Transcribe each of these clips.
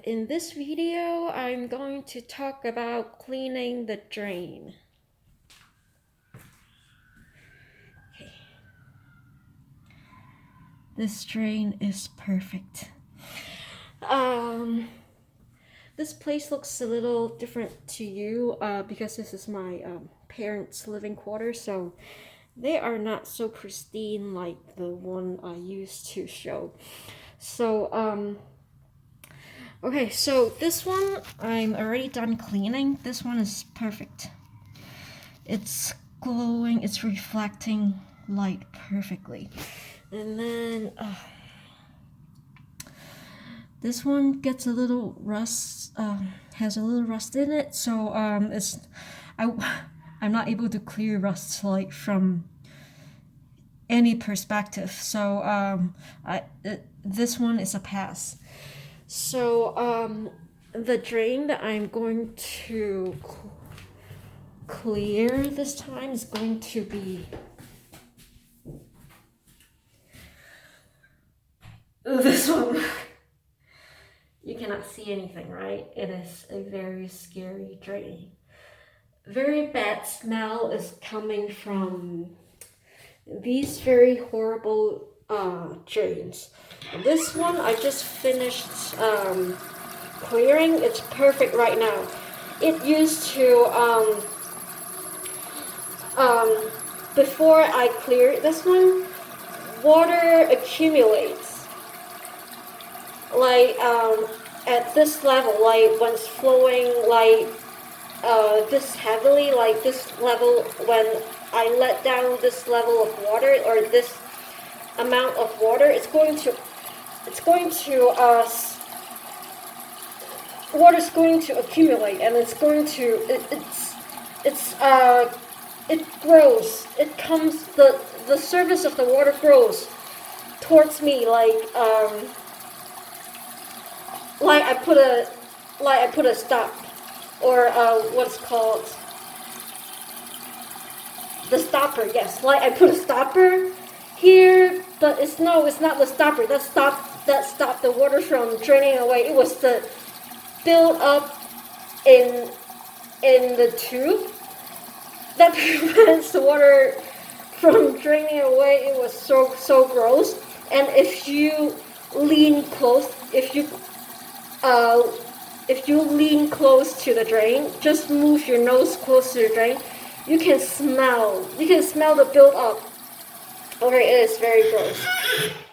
In this video, I'm going to talk about cleaning the drain. Okay. This drain is perfect. This place looks a little different to you because this is my parents' living quarters, so they are not so pristine like the one I used to show. So, okay, so this one I'm already done cleaning. This one is perfect. It's glowing, it's reflecting light perfectly. And then this one gets a little rust, has a little rust in it, so I'm not able to clear rust like from any perspective. So this one is a pass. So the drain that I'm going to clear this time is going to be this one. You cannot see anything, right? It is a very scary drain. Very bad smell is coming from these very horrible drains. This one I just finished clearing. It's perfect right now. It used to before I clear this one, water accumulates like at this level, like when it's flowing like this heavily, like this level. When I let down this level of water or this amount of water, water's going to accumulate, and it's going to it grows. It comes, the surface of the water grows towards me like I put a stop, or what's called the stopper. Yes, like I put a stopper here, but it's not the stopper that stopped the water from draining away. It was the build up in the tube that prevents the water from draining away. It was so gross. And if you lean close, if you lean close to the drain, just move your nose close to the drain, you can smell the build up. Okay, it is very gross.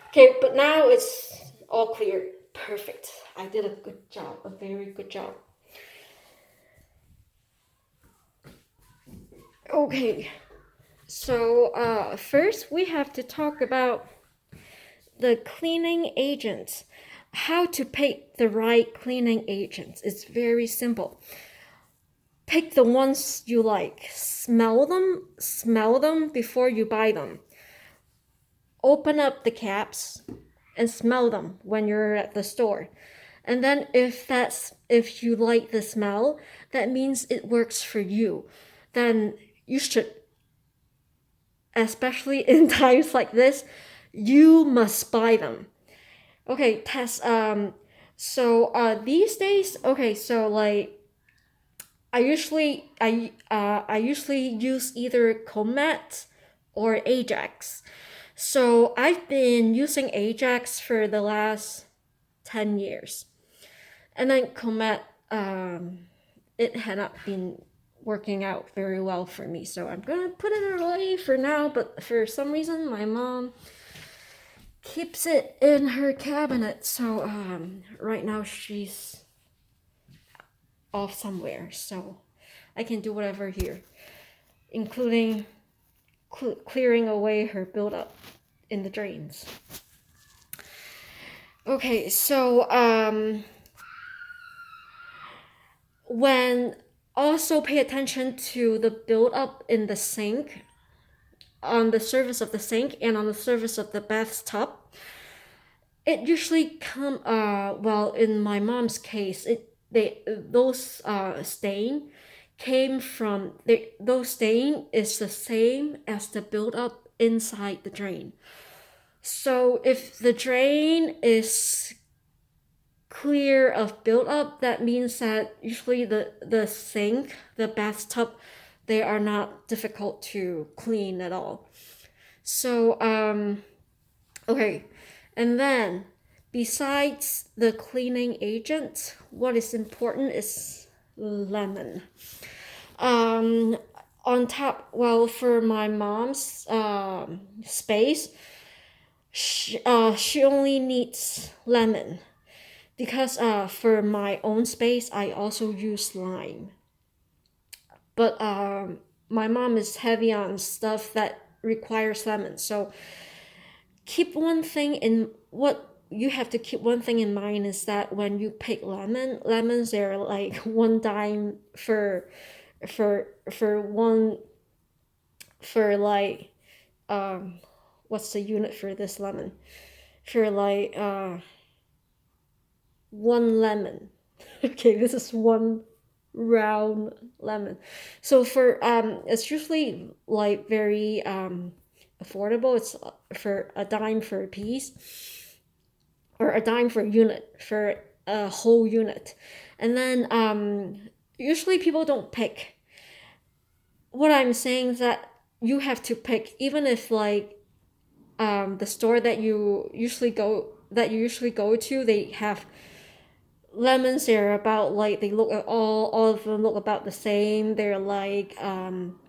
Okay, but now it's all clear. Perfect. I did a good job, a very good job. Okay, so first we have to talk about the cleaning agents. How to pick the right cleaning agents. It's very simple. Pick the ones you like. Smell them before you buy them. Open up the caps and smell them when you're at the store. And then if you like the smell, that means it works for you. Then you should, especially in times like this, you must buy them. Okay, Tess. So these days, okay, so like I usually use either Comet or Ajax. So I've been using Ajax for the last 10 years. And then Comet, it had not been working out very well for me. So I'm going to put it away for now. But for some reason, my mom keeps it in her cabinet. So right now she's off somewhere. So I can do whatever here, including clearing away her buildup in the drains. Okay, so when also pay attention to the buildup in the sink, on the surface of the sink and on the surface of the bathtub. It usually well, in my mom's case, those stain came from those stain is the same as the buildup inside the drain. So if the drain is clear of buildup, that means that usually the sink, the bathtub, they are not difficult to clean at all. So okay, and then besides the cleaning agent, what is important is lemon. Um, on top, well, for my mom's space, she only needs lemon because for my own space, I also use lime. But my mom is heavy on stuff that requires lemon, so keep one thing in what you have to keep one thing in mind is that when you pick lemons they're like 1 dime for one for like what's the unit for this lemon for like 1 lemon. Okay, this is one round lemon. So for it's usually like very affordable. It's for a dime for a piece, or a dime for a unit, for a whole unit. And then usually people don't pick. What I'm saying is that you have to pick, even if like the store that you usually go to, they have lemons. They're about like they look all of them look about the same. They're like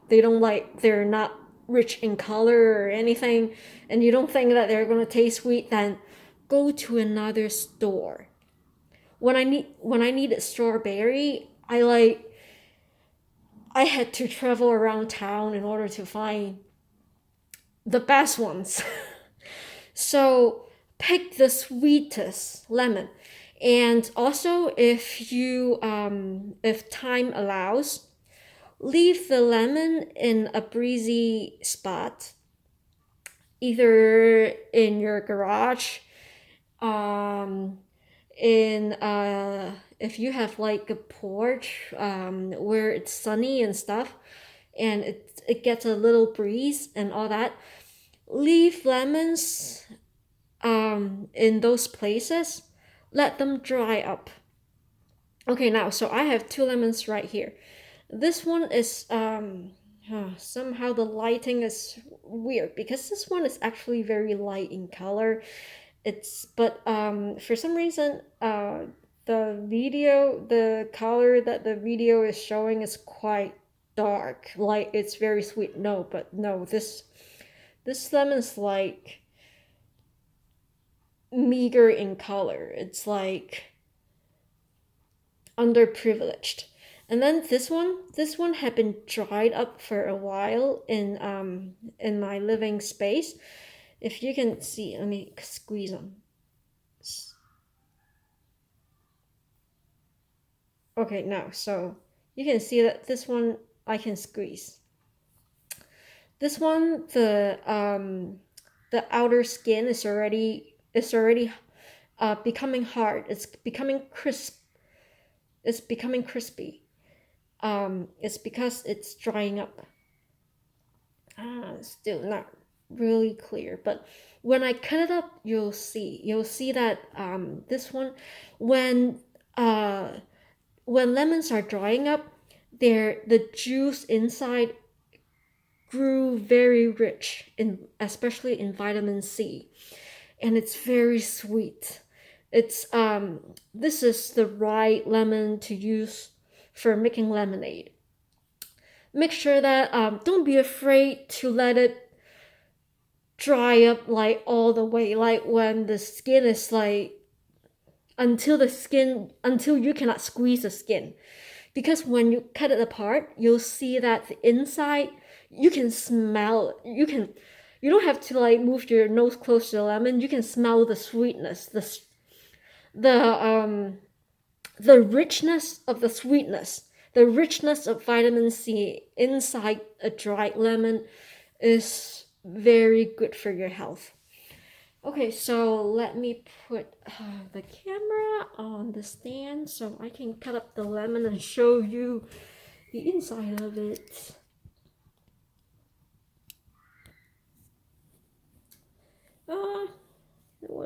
they're not rich in color or anything, and you don't think that they're gonna taste sweet, then go to another store. When I needed strawberry, I had to travel around town in order to find the best ones. So pick the sweetest lemon. And also, if time allows, leave the lemon in a breezy spot, either in your garage, um, in if you have like a porch where it's sunny and stuff, and it gets a little breeze and all that. Leave lemons in those places. Let them dry up. Okay, now so I have 2 lemons right here. This one is somehow the lighting is weird because this one is actually very light in color. For some reason the color that the video is showing is quite dark, like it's very sweet. No, but no, this lemon's like meager in color. It's like underprivileged. And then this one had been dried up for a while in my living space. If you can see, let me squeeze them. Okay, now so you can see that this one I can squeeze. This one, the outer skin is already becoming hard. It's becoming crisp. It's becoming crispy. It's because it's drying up. Still not really clear, but when I cut it up, you'll see that this one, when uh when lemons are drying up, the juice inside grew very rich in, especially in vitamin C, and it's very sweet. It's this is the right lemon to use for making lemonade. Make sure that don't be afraid to let it dry up like all the way, like when the skin is like until you cannot squeeze the skin, because when you cut it apart you'll see that the inside, you can smell, you don't have to like move your nose close to the lemon. You can smell the sweetness, the the richness of the sweetness, the richness of vitamin C inside a dried lemon is very good for your health. Okay, so let me put the camera on the stand so I can cut up the lemon and show you the inside of it. Uh,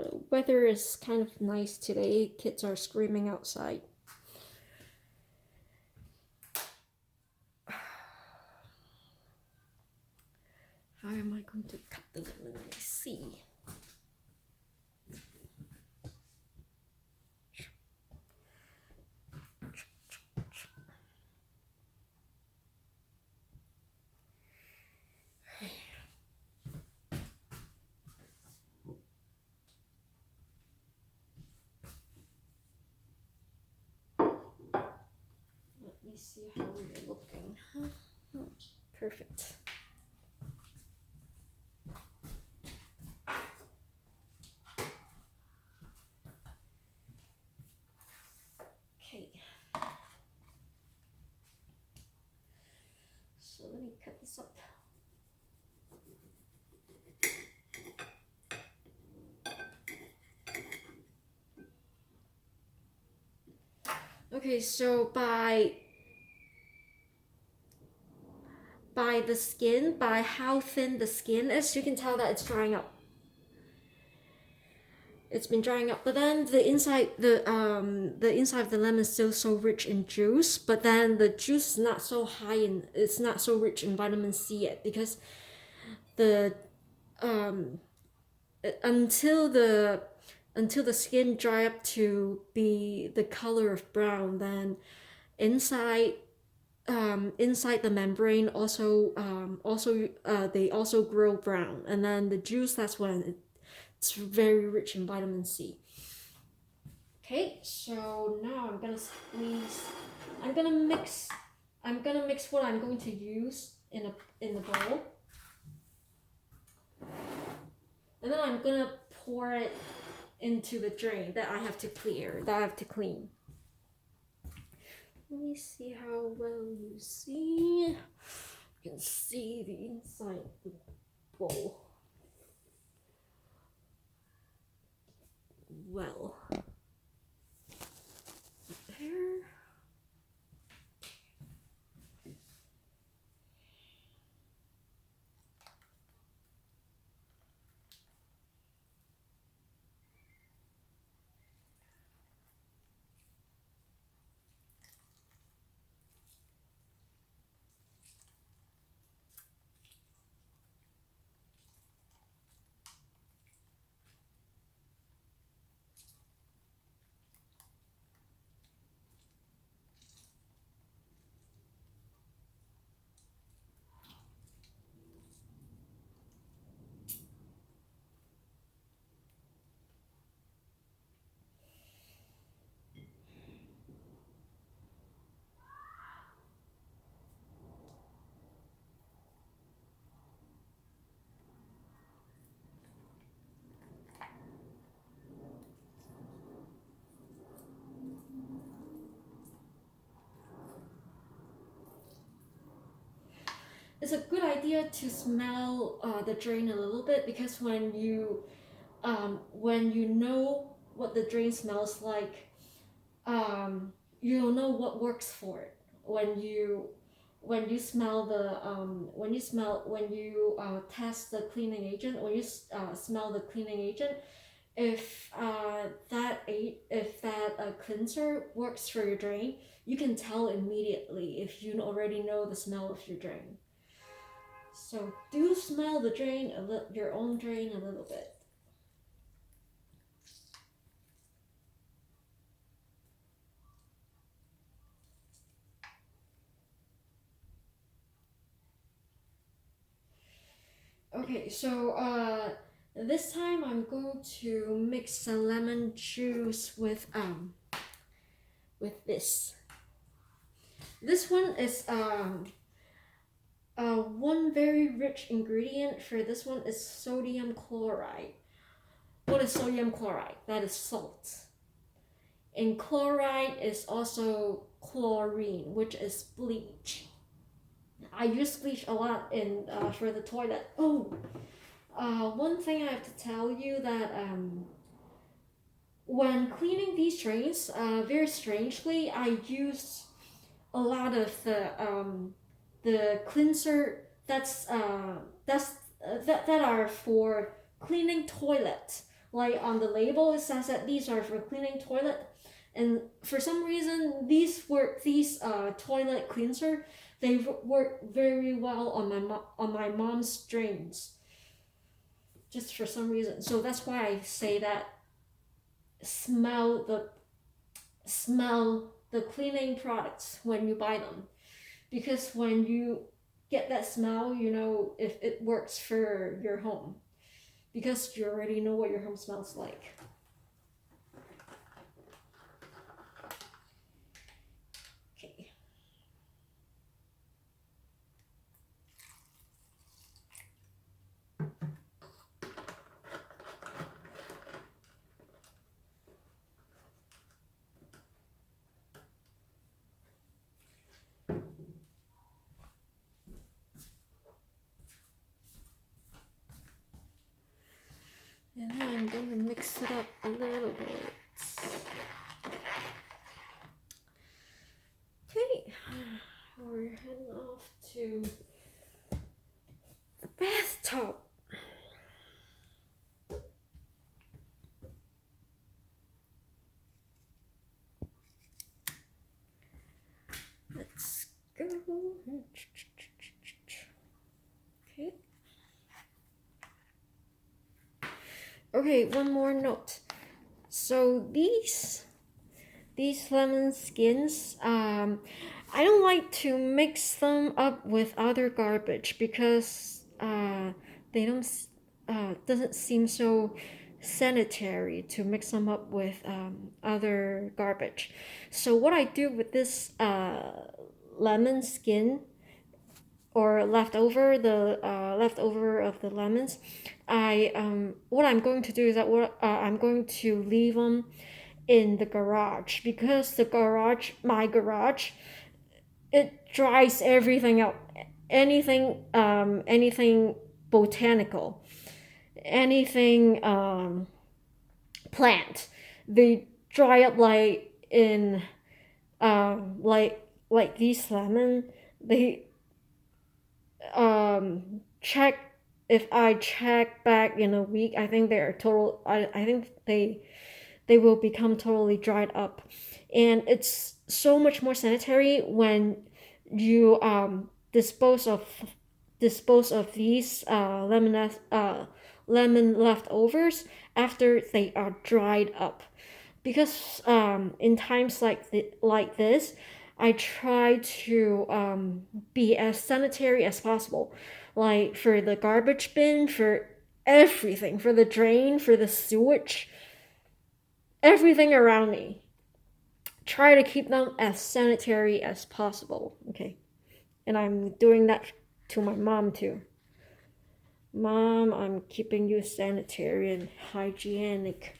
the weather is kind of nice today. Kids are screaming outside. How am I going to cut the lemon? Let's see. Let me see how we're looking. Perfect. Okay. So let me cut this up. Okay, so by the skin, by how thin the skin is, you can tell that it's drying up. It's been drying up, but then the inside of the lemon is still so rich in juice, but then the juice is not so high in, it's not so rich in vitamin C yet, because the until the skin dry up to be the color of brown, then inside the membrane they also grow brown, and then the juice, that's when it's very rich in vitamin C. Okay, so now I'm gonna squeeze. I'm gonna mix what I'm going to use in the bowl, and then I'm gonna pour it into the drain that I have to clean. Let me see how well you see. You can see the inside of the bowl. Well, there. It's a good idea to smell the drain a little bit, because when you know what the drain smells like, you'll know what works for it. When you smell the test the cleaning agent, when you smell the cleaning agent, if that cleanser works for your drain, you can tell immediately if you already know the smell of your drain. So do smell the drain your own drain a little bit. Okay, so this time I'm going to mix the lemon juice with this. This one is one very rich ingredient for this one is sodium chloride. What is sodium chloride? That is salt. And chloride is also chlorine, which is bleach. I use bleach a lot for the toilet. One thing I have to tell you that when cleaning these drains, very strangely, I used a lot of the cleanser that are for cleaning toilets, like on the label it says that these are for cleaning toilet, and for some reason these toilet cleanser, they work very well on my mom's drains, just for some reason. So that's why I say that smell the cleaning products when you buy them, because when you get that smell, you know if it works for your home, because you already know what your home smells like. Okay. And then I'm going to mix it up a little bit. Okay, we're heading off to the bathtub. Let's go. Okay. Okay, one more note. So these lemon skins, I don't like to mix them up with other garbage, because they don't doesn't seem so sanitary to mix them up with other garbage. So what I do with this lemon skin, or leftover of the lemons, what I'm going to do is that I'm going to leave them in the garage, because my garage, it dries everything out. Anything botanical, anything plant, they dry up like in like these lemon. They check if I check back in a week, I think they're total. I think they will become totally dried up, and it's so much more sanitary when you dispose of these lemon leftovers after they are dried up, because in times like this, I try to be as sanitary as possible, like for the garbage bin, for everything, for the drain, for the sewage, everything around me. Try to keep them as sanitary as possible. Okay, and I'm doing that to my mom too. Mom, I'm keeping you sanitary and hygienic.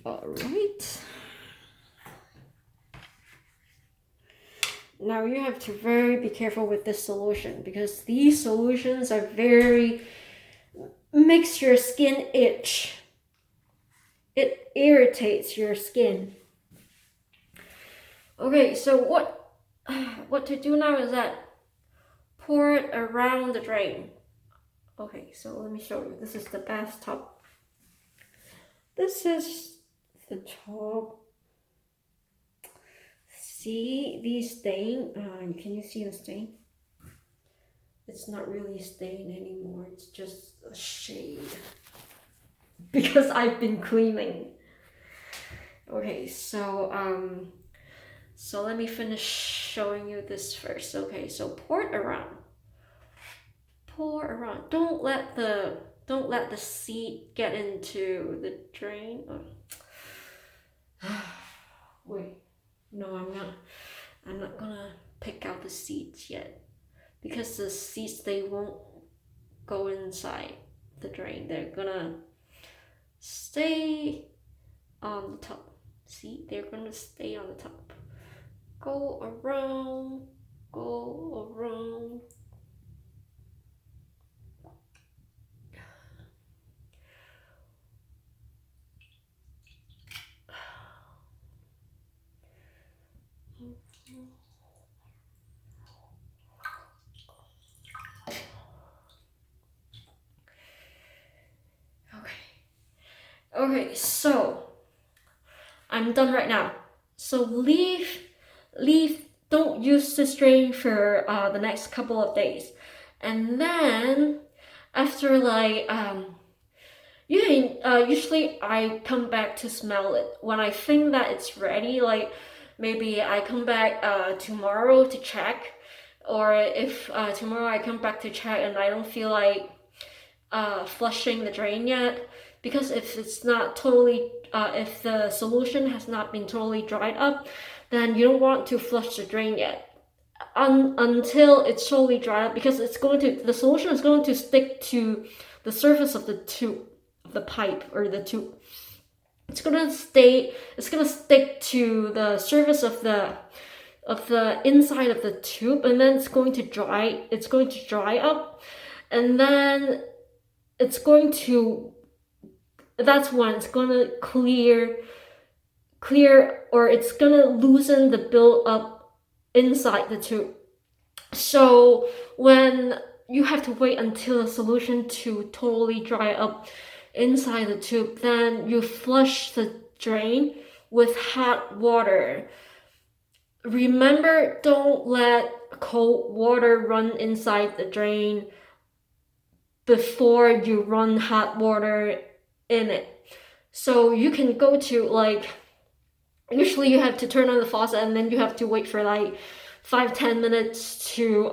All right. Now you have to very be careful with this solution, because these solutions are makes your skin itch. It irritates your skin. Okay, so what to do now is that pour it around the drain. Okay, so let me show you. This is the bathtub. This is the tub. See these stain? Can you see the stain? It's not really a stain anymore. It's just a shade, because I've been cleaning. Okay, so let me finish showing you this first. Okay, so pour it around. Pour around. Don't let the seed get into the drain. Oh. Wait. No, I'm not gonna pick out the seeds yet, because the seeds, they won't go inside the drain. They're gonna stay on the top. See, they're gonna stay on the top. Go around. so I'm done right now. So leave, don't use this drain for the next couple of days. And then after like, usually I come back to smell it. When I think that it's ready, like maybe I come back tomorrow to check. Or if tomorrow I come back to check and I don't feel like flushing the drain yet, because if it's not totally, if the solution has not been totally dried up, then you don't want to flush the drain yet until it's totally dried up, because the solution is going to stick to the surface of the tube, of the pipe or the tube. It's gonna stick to the surface of the inside of the tube, and then it's going to dry up, and then that's when it's gonna clear, or it's gonna loosen the build up inside the tube. So when you have to wait until the solution to totally dry up inside the tube, then you flush the drain with hot water. Remember, don't let cold water run inside the drain before you run hot water in it. So you can go to like, usually you have to turn on the faucet and then you have to wait for like 5-10 minutes to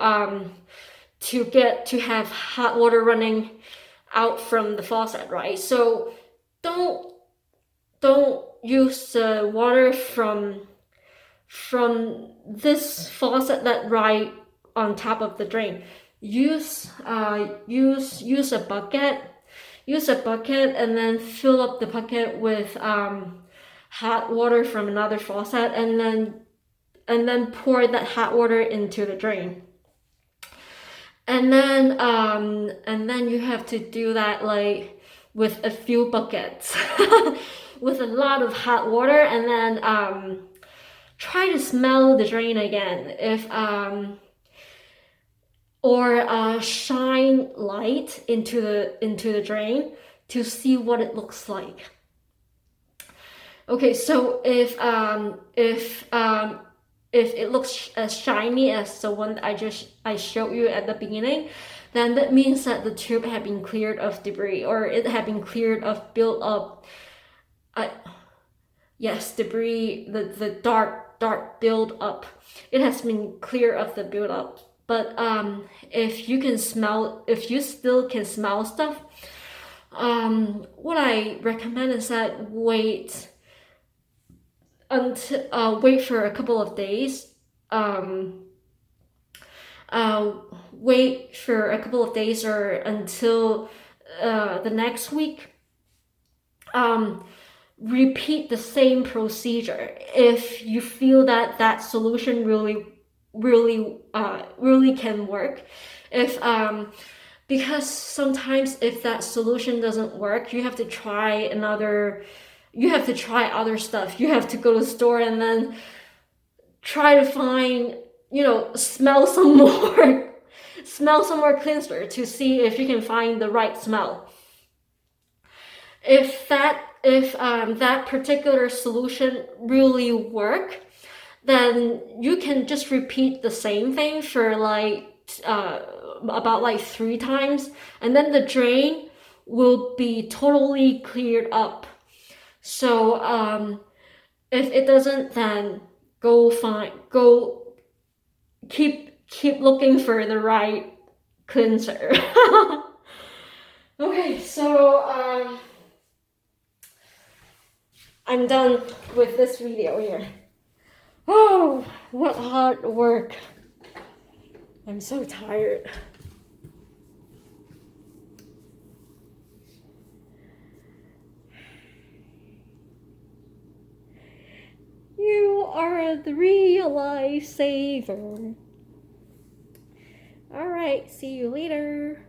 have hot water running out from the faucet, right? So don't use the water from this faucet that right on top of the drain. Use a bucket. Use a bucket and then fill up the bucket with hot water from another faucet, and then pour that hot water into the drain. And then you have to do that like with a few buckets with a lot of hot water, and then try to smell the drain again. Or shine light into the drain to see what it looks like. Okay, so if it looks as shiny as the one I showed you at the beginning, then that means that the tube had been cleared of debris, or it had been cleared of built up. Debris, the dark build up. It has been clear of the build up. But if you still can smell stuff, what I recommend is that wait for a couple of days. Wait for a couple of days or until the next week. Repeat the same procedure if you feel that solution really can work. Because sometimes if that solution doesn't work, you have to try other stuff. You have to go to the store and then try to find, smell some more cleanser to see if you can find the right smell. If that particular solution really work, then you can just repeat the same thing for about 3 times, and then the drain will be totally cleared up. So if it doesn't, then keep looking for the right cleanser. Okay, so I'm done with this video here. Oh, what hard work. I'm so tired. You are the real lifesaver. Alright, see you later.